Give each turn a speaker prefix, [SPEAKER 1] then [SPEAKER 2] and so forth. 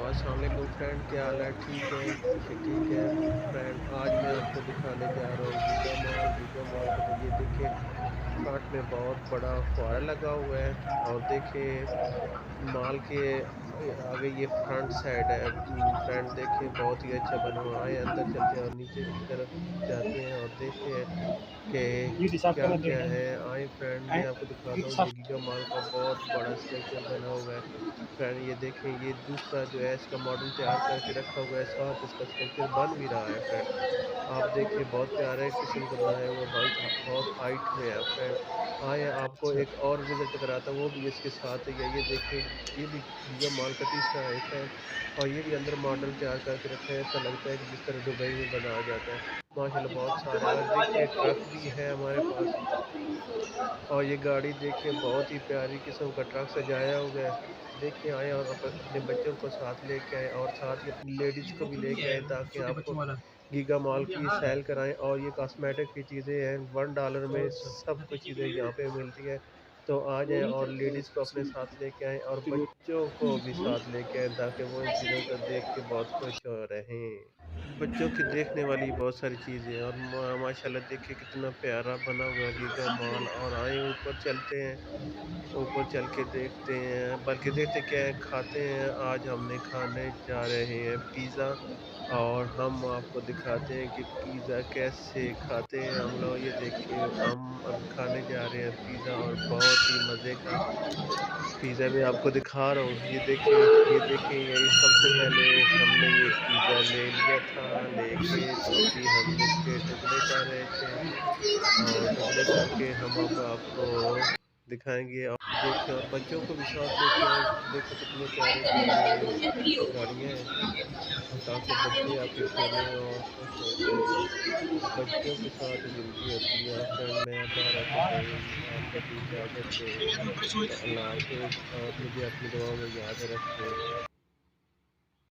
[SPEAKER 1] अस्सलाम वालेकुम फ्रेंड, क्या हाल है? ठीक है? ठीक है फ्रेंड, आज मैं आपको दिखाने जा रहा हूँ गीगा मॉल। गीगा मॉल का तो ये देखिए फ्रंट में बहुत बड़ा फुहारा लगा हुआ है। और देखिए मॉल के आगे ये फ्रंट साइड है। फ्रंट देखिए बहुत ही अच्छा बना हुआ है। आए अंदर चलते हैं और नीचे की तरफ जाते हैं और देखते हैं कि
[SPEAKER 2] वीड साफ
[SPEAKER 1] क्या
[SPEAKER 2] करना
[SPEAKER 1] क्या
[SPEAKER 2] देखें
[SPEAKER 1] है। आए फ्रेंड, मैं आपको दिखाता
[SPEAKER 2] वीड
[SPEAKER 1] हूँ ये
[SPEAKER 2] साफ
[SPEAKER 1] गीगा मॉल का बहुत बड़ा स्ट्रक्चर बना हुआ है। फ्रेंड ये देखें, ये दूसरा जो है इसका मॉडल तैयार करके रखा हुआ है, साथ इसका स्ट्रक्चर बन भी रहा है फ्रेंड। आप देखिए बहुत प्यारे किस्म का बनाया हुआ है, बहुत बहुत हाइट में है फ्रेंड। आए आपको
[SPEAKER 2] अच्छा
[SPEAKER 1] एक और विजिट कराता हूँ, वो भी इसके साथ ही है। ये देखें, ये भी गीगा मॉल का तीसरा है फ्रेंड। और ये भी अंदर मॉडल तैयार करके रखा है, ऐसा लगता है कि जिस तरह दुबई में बनाया जाता है। माशाल्लाह बहुत सारा है। और देखिए ट्रक भी है हमारे पास। और ये गाड़ी देखिए बहुत ही प्यारी किस्म का ट्रक सजाया हुआ है। देखिए आए और अपने बच्चों को साथ लेके आए और साथ ही अपनी लेडीज़ को भी लेके आए, ताकि
[SPEAKER 2] छोटे
[SPEAKER 1] आपको
[SPEAKER 2] बच्चों वाला
[SPEAKER 1] गीगा मॉल की सैल कराएँ। और ये कॉस्मेटिक की चीज़ें हैं, $1 में
[SPEAKER 2] अच्छा
[SPEAKER 1] सब कुछ चीज़ें यहाँ पे मिलती है। तो आ जाएँ और लेडीज़ को अपने साथ लेके आएँ और बच्चों को भी साथ लेके आएँ, ताकि वो इन चीज़ों को देख के बहुत खुश हो रहें। बच्चों की देखने वाली बहुत सारी चीज़ें हैं। और माशाल्लाह देखिए कितना प्यारा बना हुआ है गीगा मॉल। और आए ऊपर चलते हैं, ऊपर चल के देखते हैं, बल्कि देखते क्या है, खाते हैं। आज हमने खाने जा रहे हैं पिज़्ज़ा। और हम आपको दिखाते हैं कि पिज़्ज़ा कैसे खाते हैं हम लोग। ये देखिए हम अभी खाने जा रहे हैं पिज़्ज़ा, और बहुत ही मज़े का पिज़्ज़ा मैं आपको दिखा रहा हूँ। ये देखें, यही सबसे पहले हमने ये पिज़्ज़ा ले लिया था लेके, तो अभी हम इसके टुकड़े कर रहे थे। और टुकड़े करके हम अब आपको दिखाएँगे। और देखें और बच्चों को भी साथ लेके आएँ। देखो कितने प्यारे-प्यारे गाड़ियाँ हैं, ताकि बच्चे आके खेलें और खुश हो जाएँ। बच्चों के साथ ही ज़िंदगी होती है। फ्रेंड मैं अब बाहर आके भाई आप मुझे इजाज़त दें। तो अल्लाह हाफ़िज़, और मुझे अपनी दुआओं में याद रखें।